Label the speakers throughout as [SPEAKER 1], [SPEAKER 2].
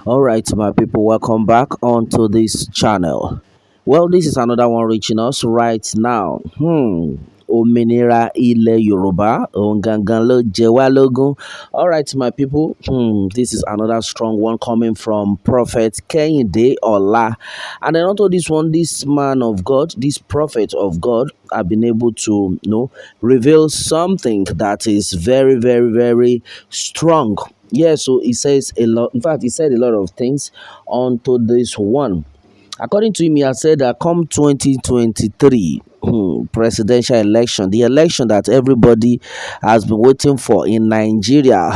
[SPEAKER 1] All right, my people, welcome back onto this channel. Well, this is another one reaching us right now. Òmìnira ilẹ̀ Yorùbá, òun gangan ló jẹ wá lógún. All right, my people, this is another strong one coming from Prophet Kehinde Ola. And then onto this one, this man of God, this prophet of God, have been able to, reveal something that is very, very, very strong. Yeah, so he says a lot. In fact, he said a lot of things onto this one. According to him, he has said that come 2023 presidential election, the election that everybody has been waiting for in Nigeria,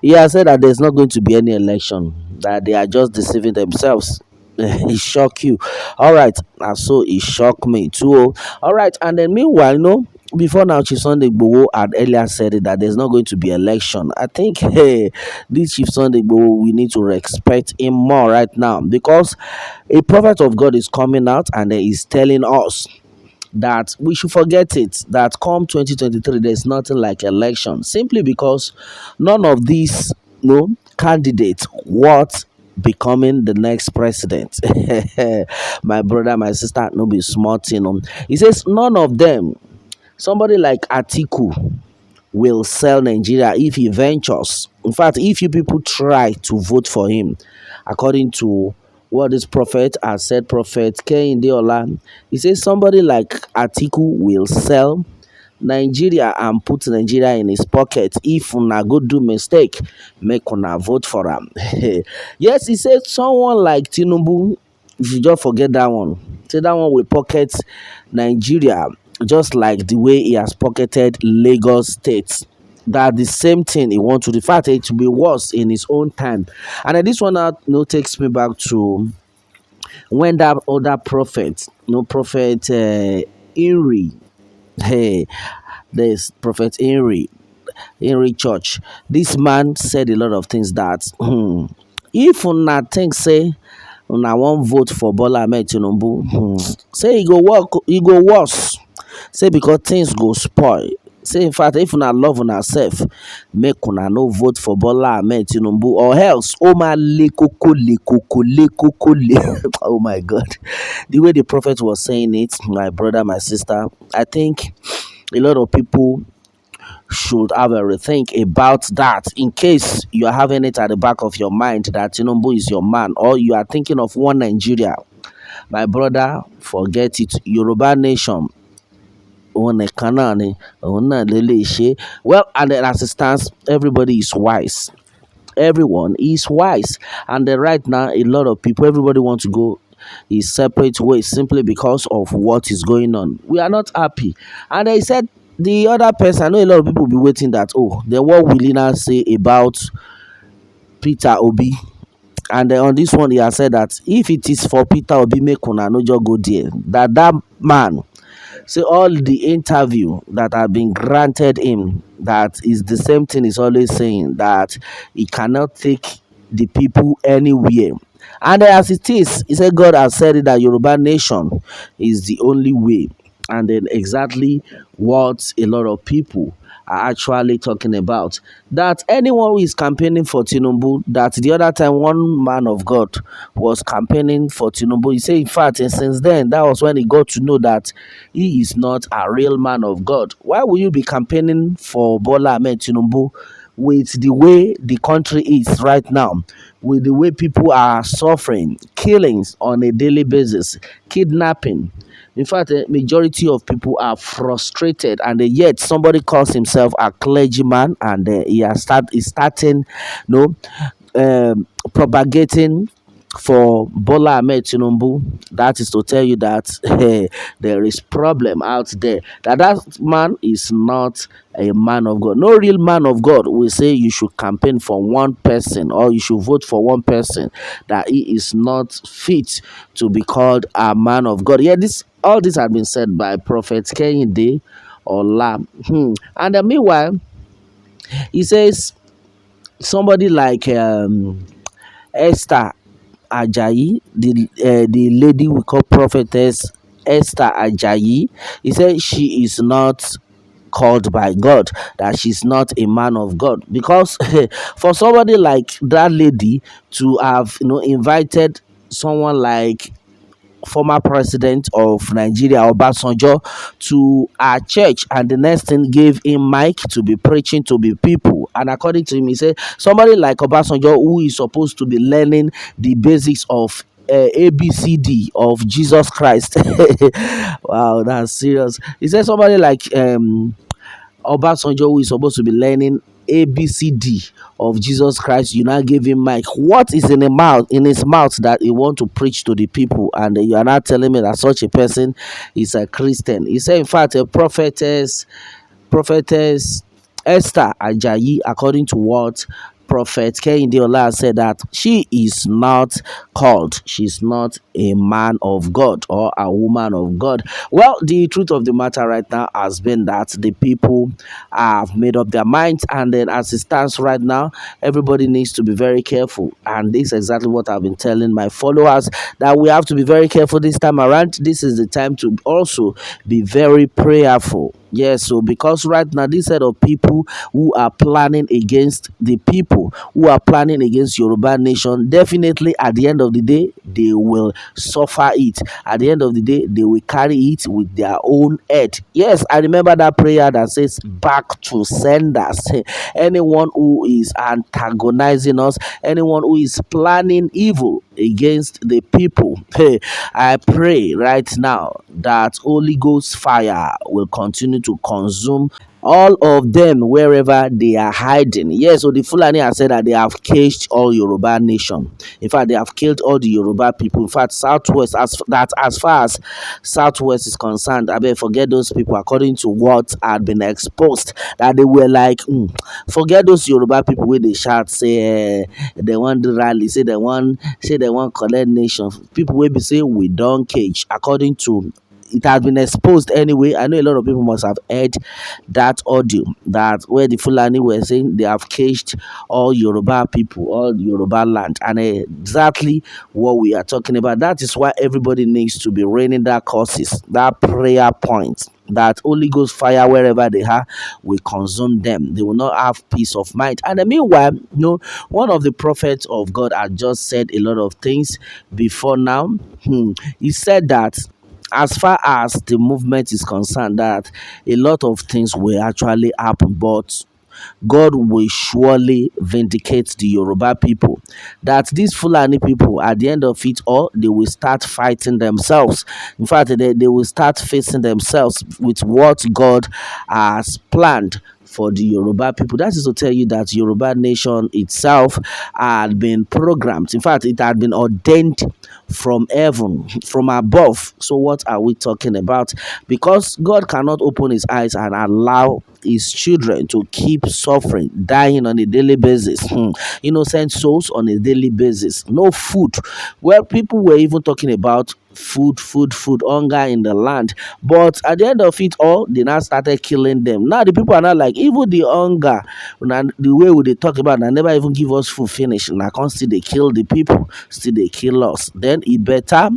[SPEAKER 1] he has said that there's not going to be any election, that they are just deceiving themselves. It shocked you. All right. And so it shocked me too. All right. And then meanwhile, before now, Chief Sunday Igboho had earlier said it that there's not going to be election. I think, hey, this Chief Sunday Igboho, we need to respect him more right now because a prophet of God is coming out and he is telling us that we should forget it, that come 2023 there's nothing like election, simply because none of these candidates what becoming the next president. My brother, my sister, no be smart, he says none of them. Somebody like Atiku will sell Nigeria if he ventures. In fact, if you people try to vote for him, according to what this prophet has said, Prophet Kehinde Ola, he says somebody like Atiku will sell Nigeria and put Nigeria in his pocket. If una go do mistake, make una vote for him. Yes, he said someone like Tinubu, you should just forget that one. Say that one will pocket Nigeria just like the way he has pocketed Lagos State. That the same thing he wants to do. In fact, it will be worse in his own time. And then this one now takes me back to when that other prophet, prophet Henry, hey, there's prophet Henry Church. This man said a lot of things that if una think say una wan vote for Bola Ahmed Tinubu, say e go work, e go worse. Say because things go spoil. Say in fact, if una love una sef, make una no vote for Bola Ahmed Tinubu or else ma le koko le koko le koko le. Oh my God. The way the prophet was saying it, my brother, my sister, I think a lot of people should have a rethink about that in case you are having it at the back of your mind that Tinubu is your man or you are thinking of one Nigeria. My brother, forget it. Yoruba nation. Òun nìkan náà ni, òun náà ló lè ṣe. Well, and then as it stands, everybody is wise. Everyone is wise. And then right now, a lot of people, everybody wants to go his separate ways simply because of what is going on. We are not happy. And they said the other person, I know a lot of people will be waiting that, then what will he now say about Peter Obi? And then on this one, he has said that if it is for Peter Obi, make una no just go there. That man, say all the interview that have been granted him, that is the same thing he's always saying, that he cannot take the people anywhere. And as it is, he said God has said it that Yoruba nation is the only way. And then exactly what a lot of people are actually talking about. That anyone who is campaigning for Tinubu, that the other time one man of God was campaigning for Tinubu, he said, in fact, and since then, that was when he got to know that he is not a real man of God. Why will you be campaigning for Bola Ahmed Tinubu with the way the country is right now, with the way people are suffering, killings on a daily basis, kidnapping? In fact, the majority of people are frustrated, and yet somebody calls himself a clergyman, and is starting, propagating for Bola Ahmed Tinubu. That is to tell you that there is problem out there. That man is not a man of God. No real man of God will say you should campaign for one person or you should vote for one person, that he is not fit to be called a man of God. Yeah, all this has been said by Prophet Kehinde Ola. And meanwhile, he says somebody like Esther Ajayi, the lady we call prophetess Esther Ajayi, he said she is not called by God, that she's not a man of God. Because for somebody like that lady to have, invited someone like former president of Nigeria, Obasanjo, to our church, and the next thing gave him mic to be preaching to the people. And according to him, he said somebody like Obasanjo, who is supposed to be learning the basics of ABCD of Jesus Christ. Wow, that's serious. He said somebody like Obasanjo, who is supposed to be learning ABCD of Jesus Christ, you now give him mic. What is in his mouth that he want to preach to the people? And you are not telling me that such a person is a Christian. He said, in fact, a prophetess Esther Ajayi, according to what Prophet Kehinde Ola said, that she is not called, she's not a man of God or a woman of God. Well, the truth of the matter right now has been that the people have made up their minds, and then as it stands right now, everybody needs to be very careful. And this is exactly what I've been telling my followers, that we have to be very careful this time around. This is the time to also be very prayerful. Yes, so because right now this set of people who are planning against the people, who are planning against Yoruba nation, definitely at the end of the day, they will suffer it. At the end of the day, they will carry it with their own head. Yes, I remember that prayer that says, back to senders. Anyone who is antagonizing us, anyone who is planning evil against the people, hey, I pray right now that Holy Ghost fire will continue to consume all of them wherever they are hiding. Yes, so the Fulani has said that they have caged all Yoruba nation. In fact, they have killed all the Yoruba people. In fact, Southwest, as far as Southwest is concerned, I mean, forget those people. According to what had been exposed, that they were like, forget those Yoruba people where they shout, say they want the rally, say they want collect nation. People will be saying we don't cage. According to, it has been exposed anyway. I know a lot of people must have heard that audio, that where the Fulani were saying they have caged all Yoruba people, all Yoruba land, and exactly what we are talking about. That is why everybody needs to be raining that curses, that prayer point, that Holy Ghost fire wherever they are will consume them. They will not have peace of mind. And meanwhile, one of the prophets of God had just said a lot of things before now. He said that as far as the movement is concerned, that a lot of things will actually happen, but God will surely vindicate the Yoruba people. That these Fulani people, at the end of it all, they will start fighting themselves. In fact, they will start facing themselves with what God has planned for the Yoruba people. That is to tell you that Yoruba nation itself had been programmed. In fact, it had been ordained from heaven, from above. So what are we talking about? Because God cannot open his eyes and allow his children to keep suffering, dying on a daily basis, innocent souls on a daily basis, no food. Well, people were even talking about food, hunger in the land. But at the end of it all, they now started killing them. Now the people are not like, even the hunger, the way we they talk about, they never even give us food finish. Now can't still they kill the people, still they kill us. Then it better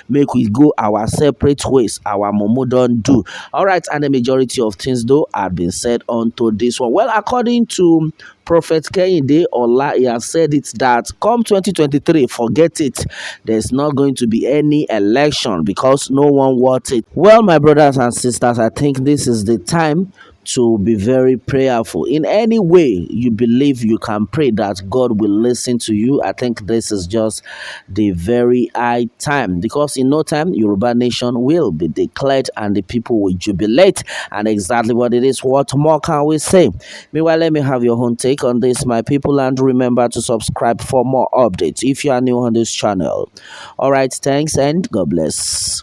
[SPEAKER 1] make we go our separate ways. Our momo don't do. All right, and the majority of things though had been said onto this one. Well, according to Prophet Kehinde Ola, he has said it that come 2023, forget it. There's not going to be any election because no one wants it. Well, my brothers and sisters, I think this is the time to be very prayerful. In any way you believe you can pray that God will listen to you, I think this is just the very high time, because in no time Yoruba nation will be declared and the people will jubilate. And exactly what it is, what more can we say? Meanwhile, let me have your own take on this, my people, and remember to subscribe for more updates if you are new on this channel. All right, thanks and God bless.